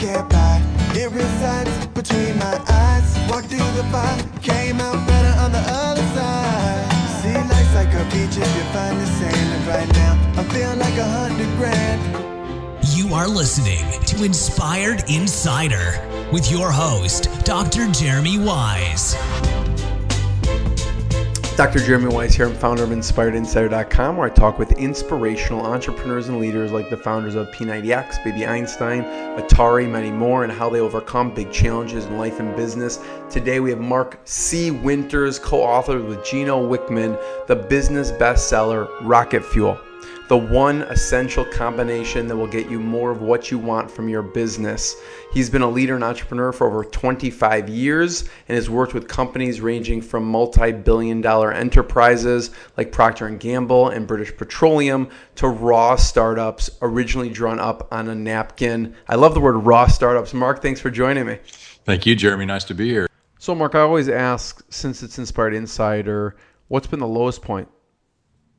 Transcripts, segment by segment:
can't buy. It resides between my eyes. Walked through the fire, came out better on the other side. See, life's like a beach if you find the sand. And right now, I feel like $100,000. You are listening to Inspired Insider with your host, Dr. Jeremy Wise. Dr. Jeremy Wise here. I'm founder of InspiredInsider.com, where I talk with inspirational entrepreneurs and leaders like the founders of P90X, Baby Einstein, Atari, many more, and how they overcome big challenges in life and business. Today we have Mark C. Winters, co-authored with Gino Wickman, the business bestseller, Rocket Fuel. The one essential combination that will get you more of what you want from your business. He's been a leader and entrepreneur for over 25 years and has worked with companies ranging from multi-billion-dollar enterprises like Procter & Gamble and British Petroleum to raw startups originally drawn up on a napkin. I love the word raw startups. Mark, thanks for joining me. Thank you, Jeremy. Nice to be here. So, Mark, I always ask, since it's Inspired Insider, what's been the lowest point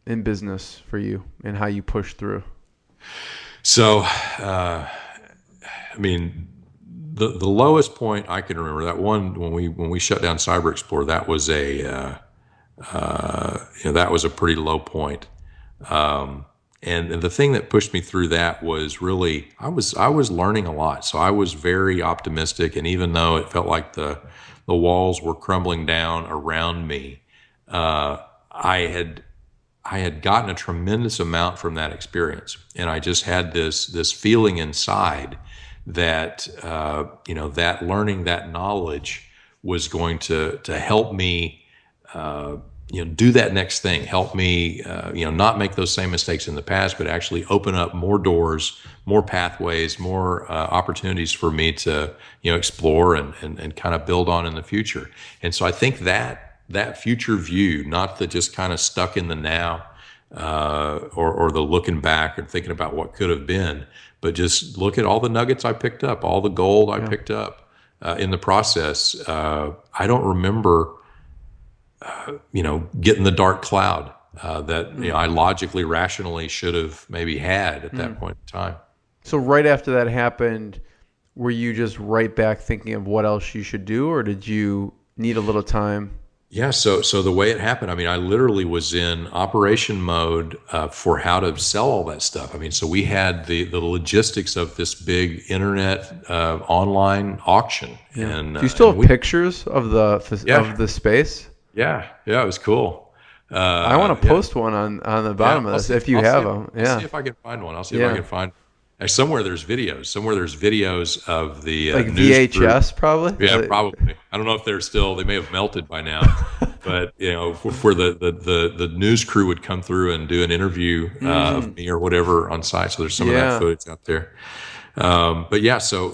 in business for you and how you push through? So, the lowest point I can remember, that one when we shut down Cyber Explorer, that was that was a pretty low point. And the thing that pushed me through that was really I was learning a lot. So I was very optimistic, and even though it felt like the walls were crumbling down around me, I had gotten a tremendous amount from that experience, and I just had this feeling inside that that learning, that knowledge was going to help me do that next thing, help me not make those same mistakes in the past, but actually open up more doors, more pathways, more opportunities for me to explore and kind of build on in the future. And so I think that future view, not the just kind of stuck in the now or the looking back and thinking about what could have been, but just look at all the nuggets I picked up, all the gold I picked up in the process. I don't remember, getting the dark cloud that I logically, rationally should have maybe had at that point in time. So right after that happened, were you just right back thinking of what else you should do, or did you need a little time? Yeah, so the way it happened, I literally was in operation mode for how to sell all that stuff. So we had the logistics of this big internet online auction. Yeah. And do you still have pictures of the space? Yeah, it was cool. I want to post one on the bottom of this if you have them. I'll see if I can find one. I'll see if I can find. Somewhere there's videos of the like VHS probably. Yeah, probably. I don't know if they're still. They may have melted by now. But where the news crew would come through and do an interview of me or whatever on site. So there's some of that footage out there. But yeah, so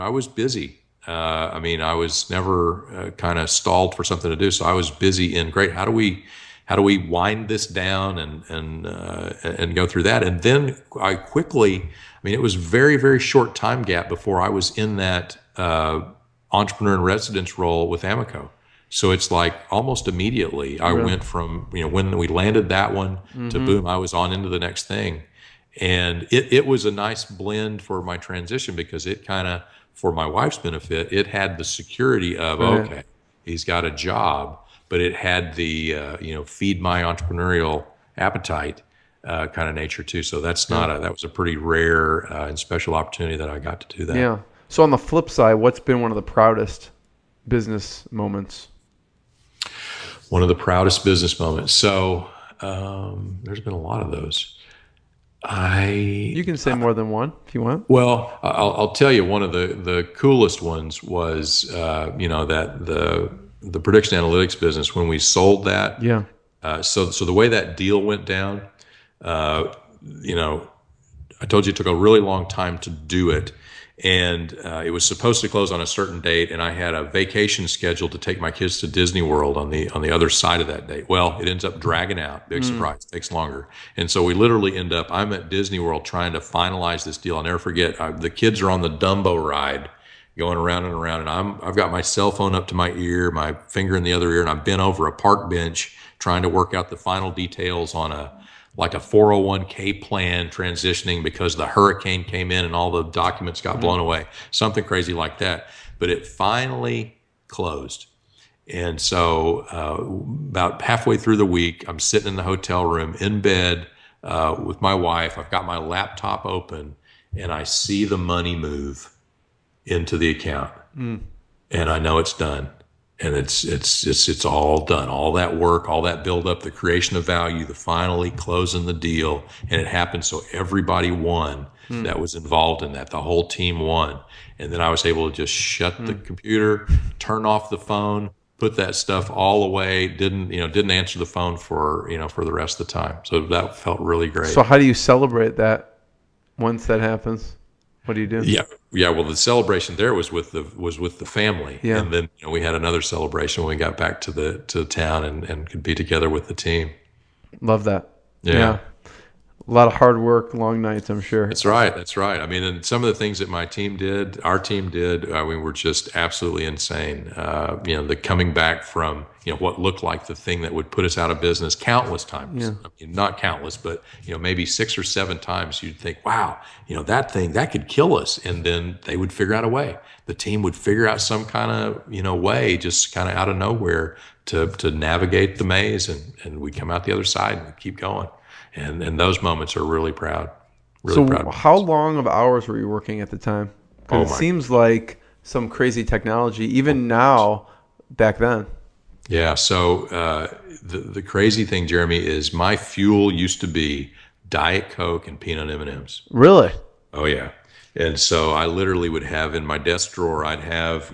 I was busy. I was never kind of stalled for something to do. So I was busy in great. How do we wind this down and go through that? And then I quickly. It was very, very short time gap before I was in that entrepreneur in residence role with Amoco. So it's like almost immediately I went from, when we landed that one to boom, I was on into the next thing. And it was a nice blend for my transition because it kind of, for my wife's benefit, it had the security of, okay, he's got a job, but it had the, feed my entrepreneurial appetite kind of nature too. So that was a pretty rare and special opportunity that I got to do that. Yeah. So on the flip side, what's been one of the proudest business moments? One of the proudest business moments. So there's been a lot of those. You can say more than one if you want. Well, I'll tell you, one of the coolest ones was, that the prediction analytics business, when we sold that. Yeah. So the way that deal went down, I told you it took a really long time to do it, and it was supposed to close on a certain date, and I had a vacation scheduled to take my kids to Disney World on the other side of that date. Well, it ends up dragging out. Big surprise. It takes longer. And so we literally end up, I'm at Disney World trying to finalize this deal. I'll never forget, the kids are on the Dumbo ride going around and around, and I've got my cell phone up to my ear, my finger in the other ear, and I'm bent over a park bench trying to work out the final details on a like a 401k plan transitioning because the hurricane came in and all the documents got blown away, something crazy like that. But it finally closed. And so about halfway through the week, I'm sitting in the hotel room in bed with my wife. I've got my laptop open, and I see the money move into the account. And I know it's done. And it's all done. All that work, all that build up, the creation of value, the finally closing the deal, and it happened. So everybody won that was involved in that. The whole team won. And then I was able to just shut the computer, turn off the phone, put that stuff all away. Didn't answer the phone for the rest of the time. So that felt really great. So how do you celebrate that once that happens? What do you do? Yeah. Well, the celebration there was with the family, and then we had another celebration when we got back to town and could be together with the team. Love that. Yeah. A lot of hard work, long nights, I'm sure. That's right. I mean, and some of the things that our team did, were just absolutely insane. The coming back from, what looked like the thing that would put us out of business countless times. I mean, not countless, but, maybe 6 or 7 times you'd think, wow, that thing, that could kill us. And then they would figure out a way. The team would figure out some kind of, way, just kind of out of nowhere to navigate the maze. And we'd come out the other side and keep going. And those moments are really proud. Really proud. So how long of hours were you working at the time? Because it seems like some crazy technology, even now, back then. Yeah. So the crazy thing, Jeremy, is my fuel used to be Diet Coke and peanut M&Ms. Really? Oh, yeah. And so I literally would have in my desk drawer, I'd have,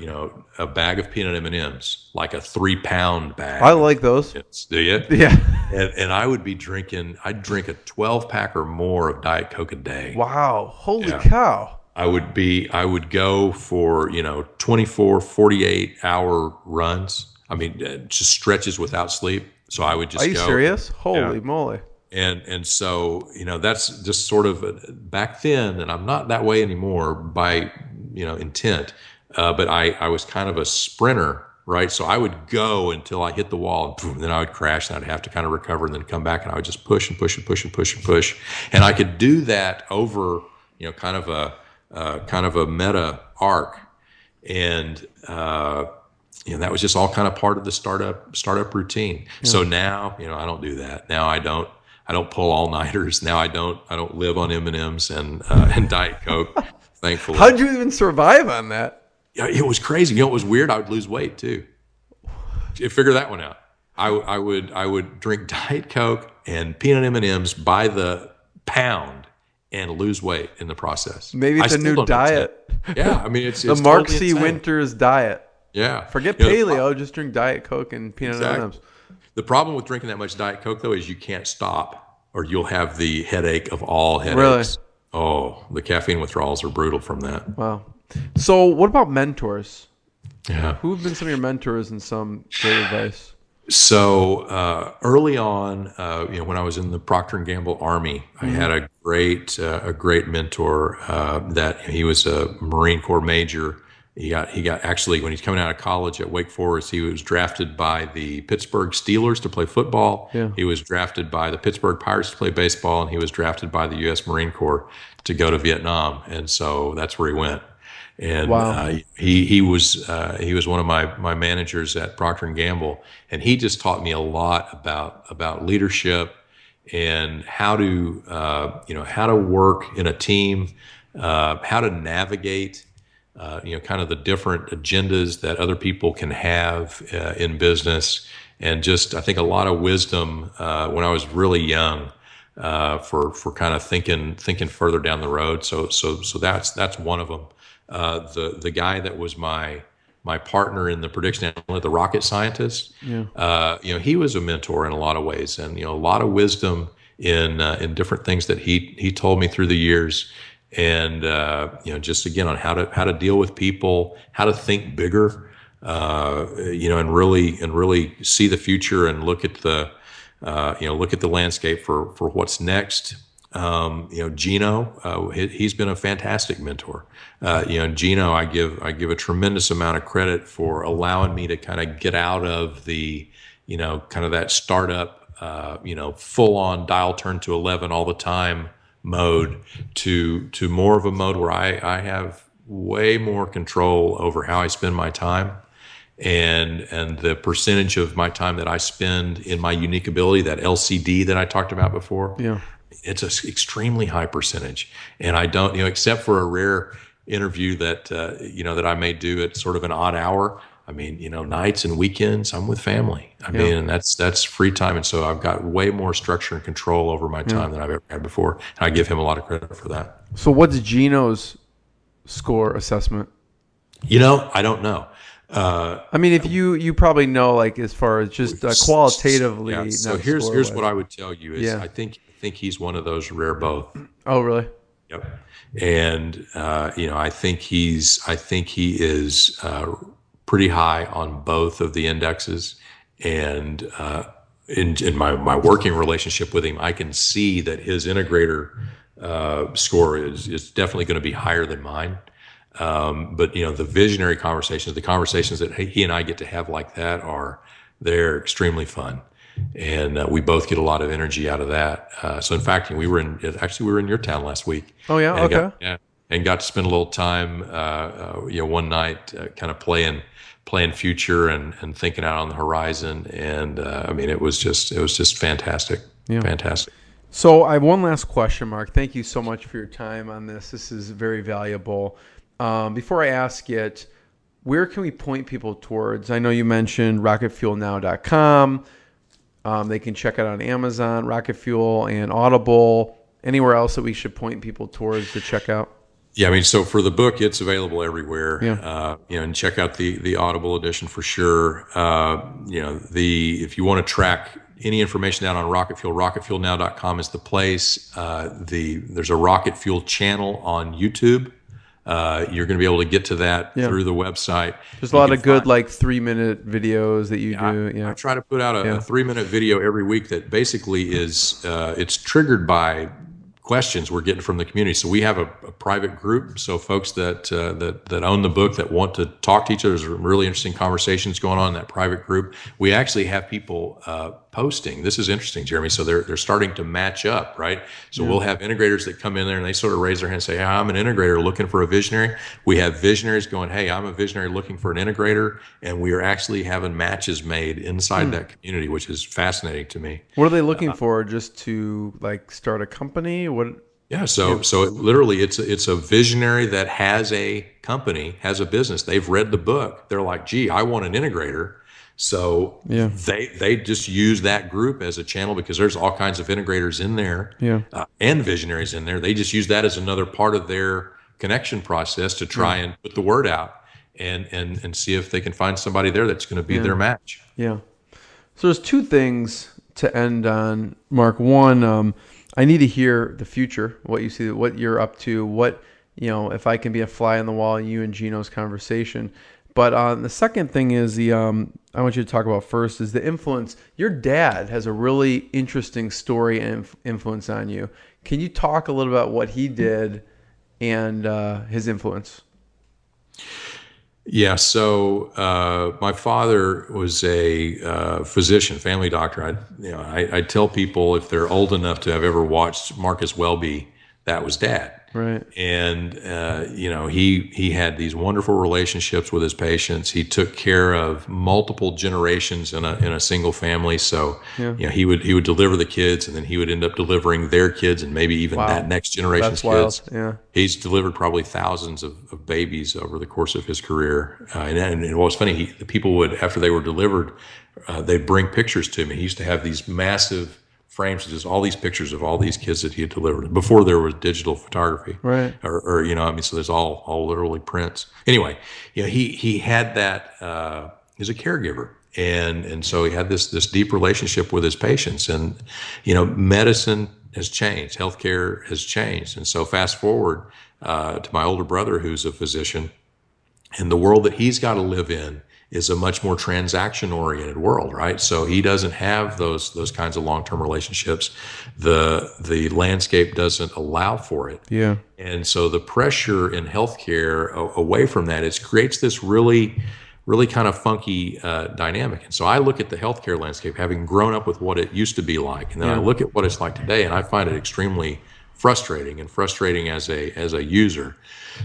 a bag of peanut M&Ms, like a 3-pound bag. I like those. Do you? Yeah. And I would be I'd drink a 12-pack or more of Diet Coke a day. Wow. Holy cow. I would go for, 24, 48-hour runs. I mean, just stretches without sleep. So I would just go. Are you serious? Holy moly. And so, that's just sort of back then, and I'm not that way anymore by, intent. But I was kind of a sprinter, right? So I would go until I hit the wall, and boom, then I would crash, and I'd have to kind of recover and then come back, and I would just push and push and push and push and push. And I could do that over, kind of a meta arc. And, that was just all kind of part of the startup routine. Yeah. So now, I don't do that. Now I don't pull all-nighters. Now I don't live on M&Ms and Diet Coke, thankfully. How'd you even survive on that? Yeah, it was crazy. It was weird. I would lose weight too. Figure that one out. I would drink Diet Coke and peanut M&Ms by the pound and lose weight in the process. Maybe it's a new diet. Yeah, I mean it's the Mark totally C. insane. Winters diet. Yeah, forget paleo. Just drink Diet Coke and peanut M&Ms. The problem with drinking that much Diet Coke, though, is you can't stop, or you'll have the headache of all headaches. Really? Oh, the caffeine withdrawals are brutal from that. Wow. So what about mentors? Yeah. Who have been some of your mentors and some great advice? So early on, when I was in the Procter & Gamble Army, I had a great mentor that he was a Marine Corps major. He got actually, when he's coming out of college at Wake Forest, he was drafted by the Pittsburgh Steelers to play football. Yeah. He was drafted by the Pittsburgh Pirates to play baseball, and he was drafted by the U.S. Marine Corps to go to Vietnam. And so that's where he went. And wow. He was one of my managers at Procter & Gamble, and he just taught me a lot about leadership and how to work in a team, how to navigate kind of the different agendas that other people can have in business, and just I think a lot of wisdom when I was really young for kind of thinking further down the road. So that's one of them. The guy that was my partner in the prediction analyst, the rocket scientist, he was a mentor in a lot of ways, and a lot of wisdom in different things that he told me through the years. And just again on how to deal with people, how to think bigger, and really see the future and look at the landscape for what's next. Gino, he's been a fantastic mentor. Gino, I give a tremendous amount of credit for allowing me to kind of get out of the kind of that startup full on dial turn to 11 all the time mode to more of a mode where I have way more control over how I spend my time and the percentage of my time that I spend in my unique ability, that LCD that I talked about before. Yeah. It's an extremely high percentage. And I don't, except for a rare interview that, that I may do at sort of an odd hour. I mean, nights and weekends, I'm with family. I mean, that's free time. And so I've got way more structure and control over my time than I've ever had before. And I give him a lot of credit for that. So what's Gino's score assessment? I don't know. I mean, if you probably know, like, as far as just qualitatively. Yeah. So here's what I would tell you is I think he's one of those rare both. Oh, really? Yep. And I think he is pretty high on both of the indexes. And in my working relationship with him, I can see that his integrator score is definitely going to be higher than mine. But the visionary conversations, the conversations that he and I get to have like that they're extremely fun. And we both get a lot of energy out of that. So in fact, we were in your town last week. Oh yeah. Okay. And got to spend a little time, one night, kind of playing future and thinking out on the horizon. And it was just fantastic. Yeah. Fantastic. So I have one last question, Mark. Thank you so much for your time on this. This is very valuable. Before I ask it, where can we point people towards? I know you mentioned rocketfuelnow.com. They can check it out on Amazon, Rocket Fuel, and Audible. Anywhere else that we should point people towards to check out? Yeah, so for the book, it's available everywhere. Yeah. And check out the Audible edition for sure. If you want to track any information down on Rocket Fuel, rocketfuelnow.com is the place. There's a Rocket Fuel channel on YouTube. You're going to be able to get to that through the website. There's a lot of good 3-minute videos that you do. I try to put out a 3-minute video every week that basically is it's triggered by questions we're getting from the community. So we have a private group. So folks that own the book that want to talk to each other, there's really interesting conversations going on in that private group. We actually have people posting. This is interesting, Jeremy. So they're starting to match up, right? So we'll have integrators that come in there and they sort of raise their hand and say, hey, I'm an integrator looking for a visionary. We have visionaries going, hey, I'm a visionary looking for an integrator. And we are actually having matches made inside that community, which is fascinating to me. What are they looking for? Just to start a company? What? Yeah, so literally it's a visionary that has a company, has a business. They've read the book. They're like, gee, I want an integrator. So they just use that group as a channel because there's all kinds of integrators in there and visionaries in there. They just use that as another part of their connection process to try and put the word out and see if they can find somebody there that's going to be their match. Yeah. So there's two things to end on, Mark. One, I need to hear the future, what you see, what you're up to, what, if I can be a fly on the wall in you and Gino's conversation. But the second thing is I want you to talk about first is the influence. Your dad has a really interesting story and influence on you. Can you talk a little about what he did and his influence? Yeah, so my father was a physician, family doctor. I tell people if they're old enough to have ever watched Marcus Welby, that was Dad. Right. And he had these wonderful relationships with his patients. He took care of multiple generations in a single family. So he would deliver the kids, and then he would end up delivering their kids, and maybe even that next generation's kids. Yeah. He's delivered probably thousands of babies over the course of his career. And what was funny, the people would, after they were delivered, they'd bring pictures to me. He used to have these massive frames, just all these pictures of all these kids that he had delivered before there was digital photography, right? Or so there's all literally prints. Anyway, he had that. He's a caregiver, and so he had this deep relationship with his patients, and medicine has changed, healthcare has changed, and so fast forward to my older brother who's a physician, and the world that he's got to live in is a much more transaction-oriented world, right? So he doesn't have those kinds of long-term relationships. The landscape doesn't allow for it. Yeah. And so the pressure in healthcare away from that, it creates this really really kind of funky dynamic. And so I look at the healthcare landscape, having grown up with what it used to be like, and then I look at what it's like today, and I find it extremely frustrating as a user.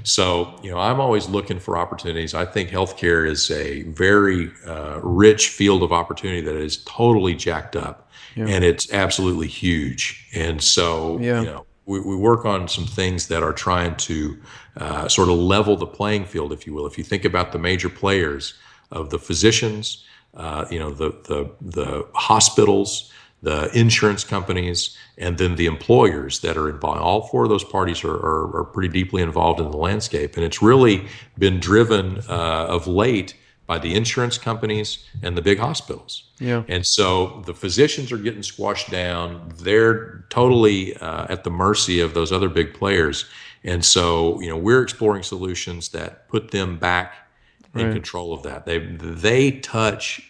So, I'm always looking for opportunities. I think healthcare is a very rich field of opportunity that is totally jacked up, and it's absolutely huge. And so, we work on some things that are trying to sort of level the playing field, if you will. If you think about the major players of the physicians, the hospitals, the insurance companies, and then the employers that are involved. All four of those parties are pretty deeply involved in the landscape. And it's really been driven of late by the insurance companies and the big hospitals. Yeah. And so the physicians are getting squashed down. They're totally at the mercy of those other big players. And so, we're exploring solutions that put them back in control of that. They touch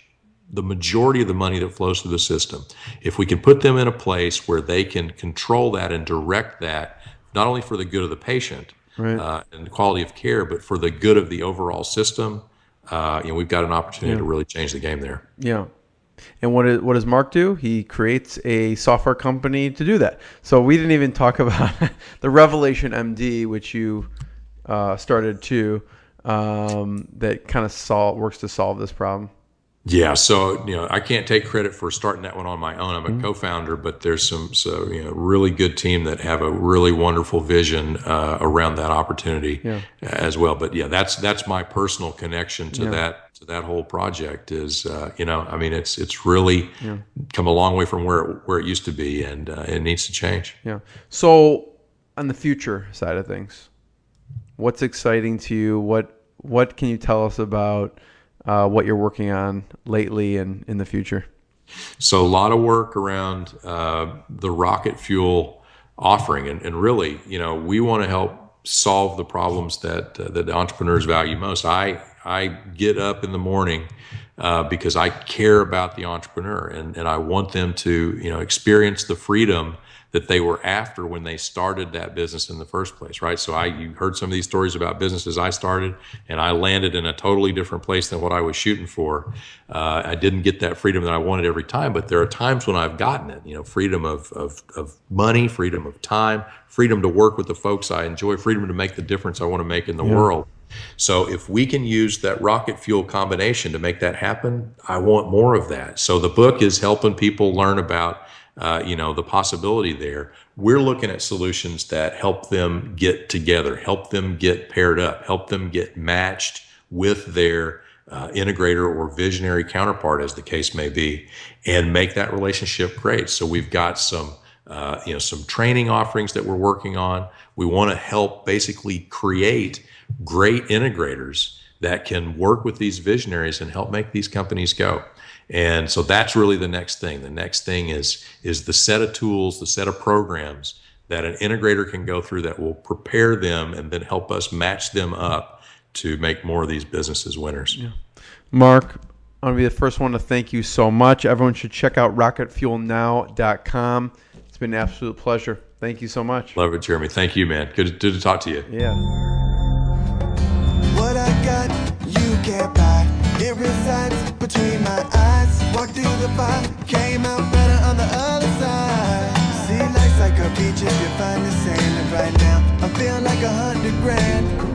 the majority of the money that flows through the system. If we can put them in a place where they can control that and direct that, not only for the good of the patient and the quality of care, but for the good of the overall system, we've got an opportunity to really change the game there. Yeah. And what does Mark do? He creates a software company to do that. So we didn't even talk about the Revelation MD, which you started too, that kind of works to solve this problem. Yeah, so I can't take credit for starting that one on my own. I'm a co-founder, but there's some really good team that have a really wonderful vision around that opportunity as well. But that's my personal connection to that whole project. Is it's really come a long way from where it used to be, and it needs to change. Yeah. So on the future side of things, what's exciting to you? What can you tell us about what you're working on lately and in the future? So a lot of work around the rocket fuel offering, and really, we want to help solve the problems that the entrepreneurs value most. I get up in the morning because I care about the entrepreneur, and I want them to experience the freedom that they were after when they started that business in the first place, right? So you heard some of these stories about businesses I started, and I landed in a totally different place than what I was shooting for. I didn't get that freedom that I wanted every time, but there are times when I've gotten it, freedom of money, freedom of time, freedom to work with the folks I enjoy, freedom to make the difference I want to make in the world. So if we can use that rocket fuel combination to make that happen, I want more of that. So the book is helping people learn about the possibility there. We're looking at solutions that help them get together, help them get paired up, help them get matched with their integrator or visionary counterpart, as the case may be, and make that relationship great. So we've got some training offerings that we're working on. We want to help basically create great integrators that can work with these visionaries and help make these companies go. And so that's really the next thing. The next thing is the set of tools, the set of programs that an integrator can go through that will prepare them and then help us match them up to make more of these businesses winners. Yeah. Mark, I'm going to be the first one to thank you so much. Everyone should check out rocketfuelnow.com. It's been an absolute pleasure. Thank you so much. Love it, Jeremy. Thank you, man. Good to talk to you. Yeah. What I got, you can't buy. It resides between my eyes. Walked through the fire, came out better on the other side. See, life's like a beach if you find the sand. And right now, I feel like $100 grand.